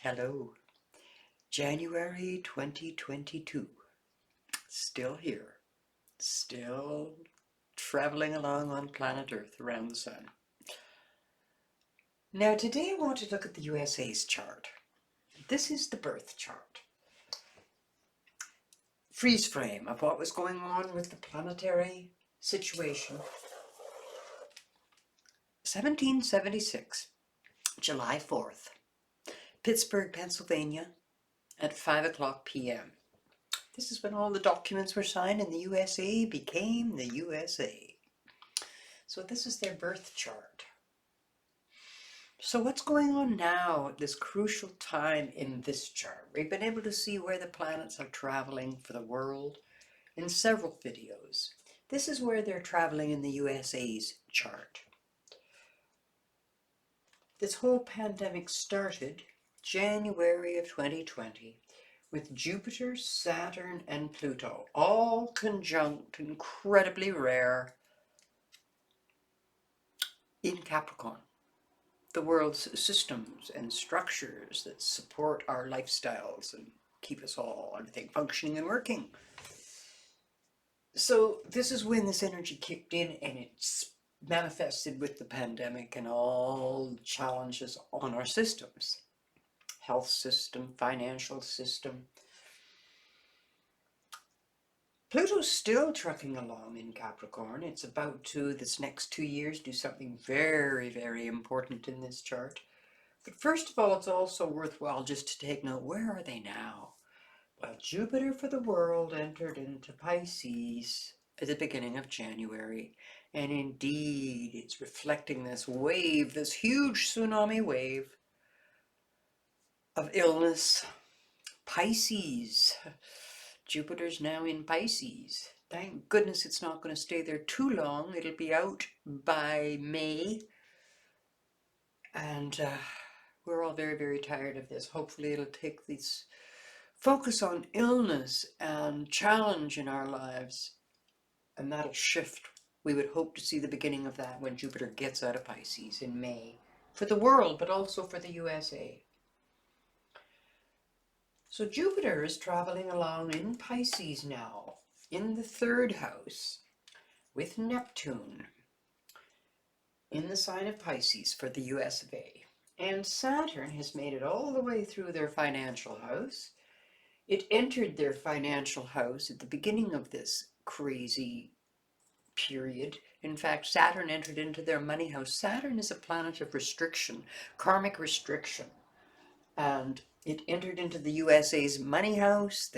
Hello, January 2022, still here, still traveling along on planet Earth around the sun. Now today I want to look at the USA's chart. This is the birth chart. Freeze frame of what was going on with the planetary situation. 1776, July 4th, Pittsburgh, Pennsylvania, at 5 o'clock p.m. This is when all the documents were signed and the USA became the USA. So this is their birth chart. So what's going on now at this crucial time in this chart? We've been able to see where the planets are traveling for the world in several videos. This is where they're traveling in the USA's chart. This whole pandemic started January of 2020 with Jupiter, Saturn, and Pluto, all conjunct, incredibly rare, in Capricorn. The world's systems and structures that support our lifestyles and keep us all, everything functioning and working. So this is when this energy kicked in, and it's manifested with the pandemic and all the challenges on our systems. Health system, financial system. Pluto's still trucking along in Capricorn. It's about to, this next 2 years, do something very, very important in this chart. But first of all, it's also worthwhile just to take note, where are they now? Well, Jupiter for the world entered into Pisces at the beginning of January. And indeed, it's reflecting this wave, this huge tsunami wave of illness. Pisces. Jupiter's now in Pisces. Thank goodness it's not going to stay there too long. It'll be out by May. And we're all very, very tired of this. Hopefully it'll take this focus on illness and challenge in our lives, and that'll shift. We would hope to see the beginning of that when Jupiter gets out of Pisces in May, for the world, but also for the USA. So Jupiter is traveling along in Pisces now, in the 3rd house, with Neptune in the sign of Pisces for the US of A. And Saturn has made it all the way through their financial house. It entered their financial house at the beginning of this crazy period. In fact, Saturn entered into their money house. Saturn is a planet of restriction, karmic restriction. And it entered into the USA's money house,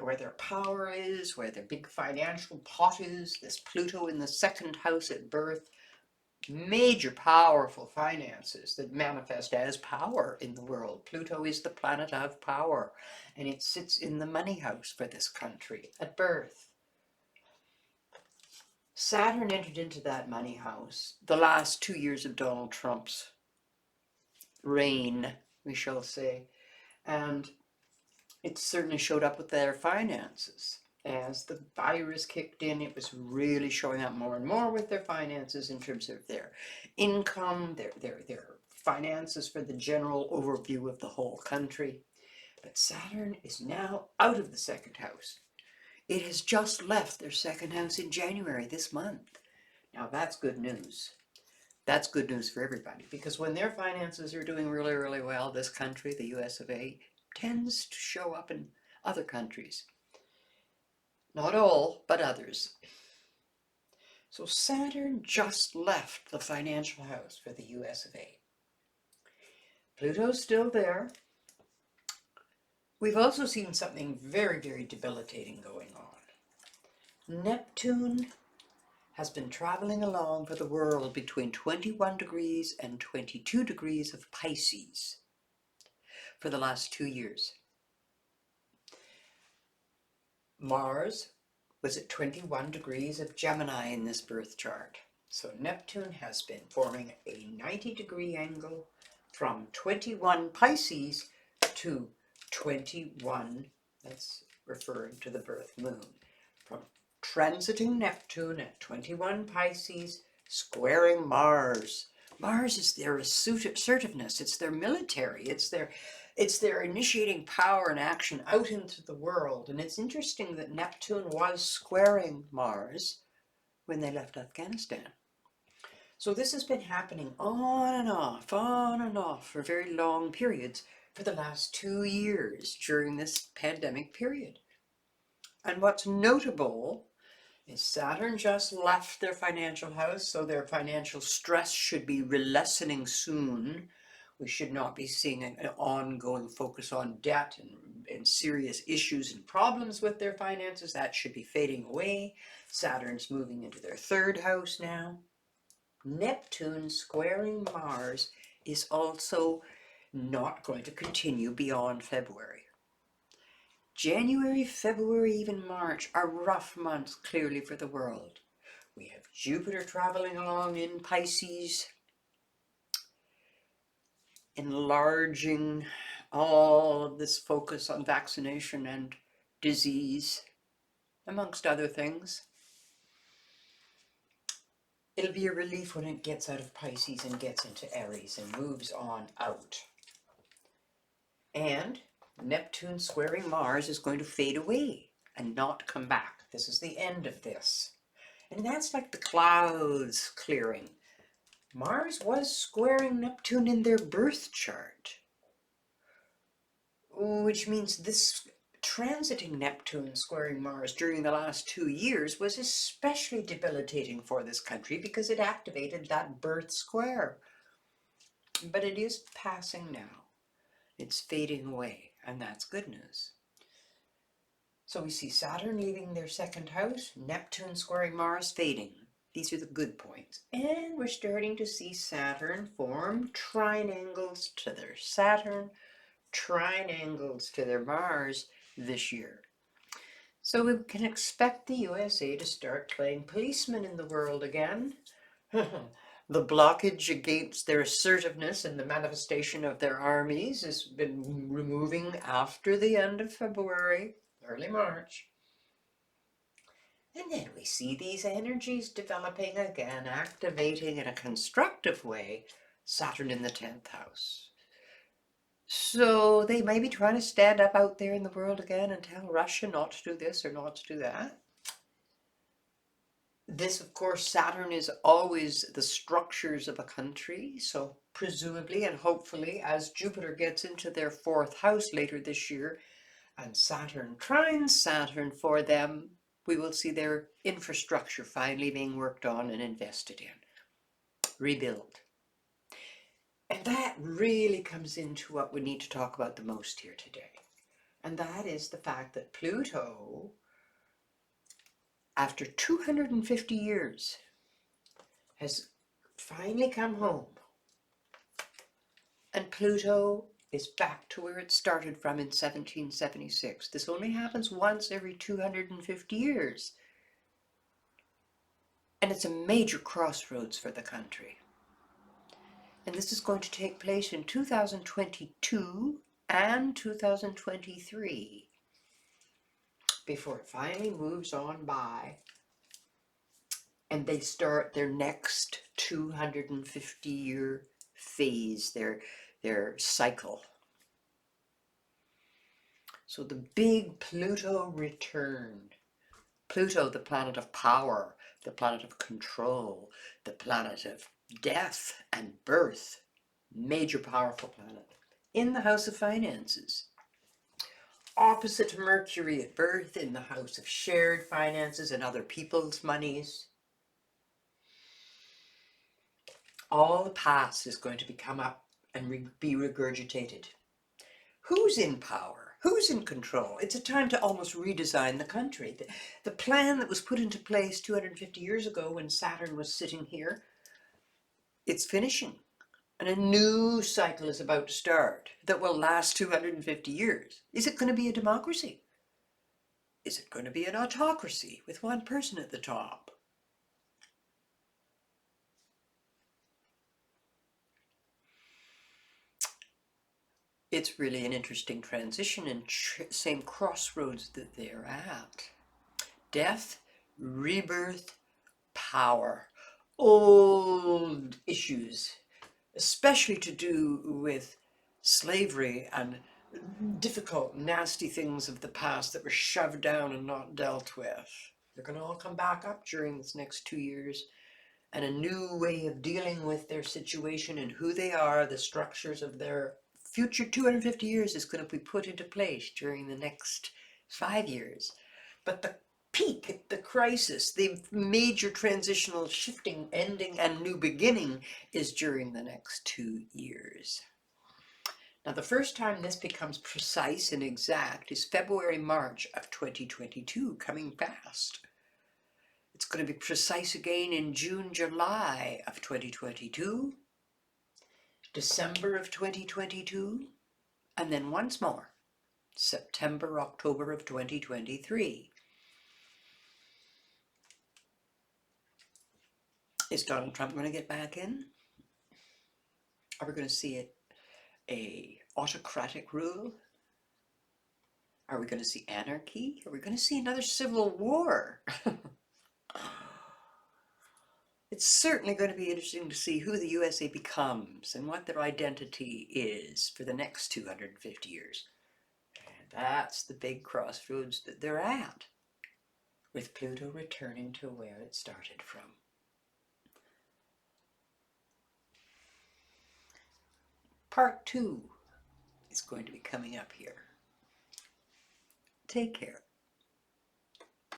where their power is, where their big financial pot is. This Pluto in the 2nd house at birth. Major powerful finances that manifest as power in the world. Pluto is the planet of power, and it sits in the money house for this country at birth. Saturn entered into that money house the last 2 years of Donald Trump's reign, we shall say, and it certainly showed up with their finances. As the virus kicked in, it was really showing up more and more with their finances in terms of their income, their finances for the general overview of the whole country. But Saturn is now out of the 2nd house. It has just left their 2nd house in January this month. Now that's good news. That's good news for everybody, because when their finances are doing really, really well, this country, the US of A, tends to show up in other countries. Not all, but others. So Saturn just left the financial house for the US of A. Pluto's still there. We've also seen something very, very debilitating going on. Neptune has been traveling along for the world between 21 degrees and 22 degrees of Pisces for the last 2 years. Mars was at 21 degrees of Gemini in this birth chart. So Neptune has been forming a 90-degree angle from 21 Pisces to 21, that's referring to the birth moon, from transiting Neptune at 21 Pisces, squaring Mars. Mars is their assertiveness, it's their military, it's their initiating power and action out into the world. And it's interesting that Neptune was squaring Mars when they left Afghanistan. So this has been happening on and off for very long periods for the last 2 years during this pandemic period. And what's notable is Saturn just left their financial house, so their financial stress should be lessening soon. We should not be seeing an ongoing focus on debt and serious issues and problems with their finances. That should be fading away. Saturn's moving into their third house now. Neptune squaring Mars is also not going to continue beyond February. January, February, even March are rough months clearly for the world. We have Jupiter traveling along in Pisces, enlarging all of this focus on vaccination and disease, amongst other things. It'll be a relief when it gets out of Pisces and gets into Aries and moves on out. And Neptune squaring Mars is going to fade away and not come back. This is the end of this. And that's like the clouds clearing. Mars was squaring Neptune in their birth chart, which means this transiting Neptune squaring Mars during the last 2 years was especially debilitating for this country because it activated that birth square. But it is passing now. It's fading away, and that's good news. So we see Saturn leaving their second house, Neptune squaring Mars fading. These are the good points. And we're starting to see Saturn form trine angles to their Saturn, trine angles to their Mars this year. So we can expect the USA to start playing policeman in the world again. The blockage against their assertiveness and the manifestation of their armies has been removing after the end of February, early March. And then we see these energies developing again, activating in a constructive way Saturn in the 10th house. So they may be trying to stand up out there in the world again and tell Russia not to do this or not to do that. This, of course, Saturn is always the structures of a country. So presumably and hopefully, as Jupiter gets into their 4th house later this year and Saturn trines Saturn for them, we will see their infrastructure finally being worked on and invested in, rebuilt. And that really comes into what we need to talk about the most here today. And that is the fact that Pluto, after 250 years, has finally come home. And Pluto is back to where it started from in 1776. This only happens once every 250 years. And it's a major crossroads for the country. And this is going to take place in 2022 and 2023 before it finally moves on by and they start their next 250-year phase, their cycle. So the big Pluto returned. Pluto, the planet of power, the planet of control, the planet of death and birth, major powerful planet, in the house of finances. Opposite Mercury at birth in the house of shared finances and other people's monies. All the past is going to come up and be regurgitated. Who's in power? Who's in control? It's a time to almost redesign the country. The plan that was put into place 250 years ago when Saturn was sitting here, it's finishing. And a new cycle is about to start that will last 250 years. Is it going to be a democracy? Is it going to be an autocracy with one person at the top? It's really an interesting transition and same crossroads that they're at. Death, rebirth, power. Old issues especially to do with slavery and difficult, nasty things of the past that were shoved down and not dealt with. They're going to all come back up during this next 2 years, and a new way of dealing with their situation and who they are, the structures of their future 250 years is going to be put into place during the next 5 years. But the peak, the crisis, the major transitional shifting, ending, and new beginning is during the next 2 years. Now, the first time this becomes precise and exact is February, March of 2022, coming fast. It's going to be precise again in June, July of 2022, December of 2022, and then once more, September, October of 2023. Is Donald Trump going to get back in? Are we going to see a autocratic rule? Are we going to see anarchy? Are we going to see another civil war? It's certainly going to be interesting to see who the USA becomes and what their identity is for the next 250 years. And that's the big crossroads that they're at, with Pluto returning to where it started from. Part 2 is going to be coming up here. Take care.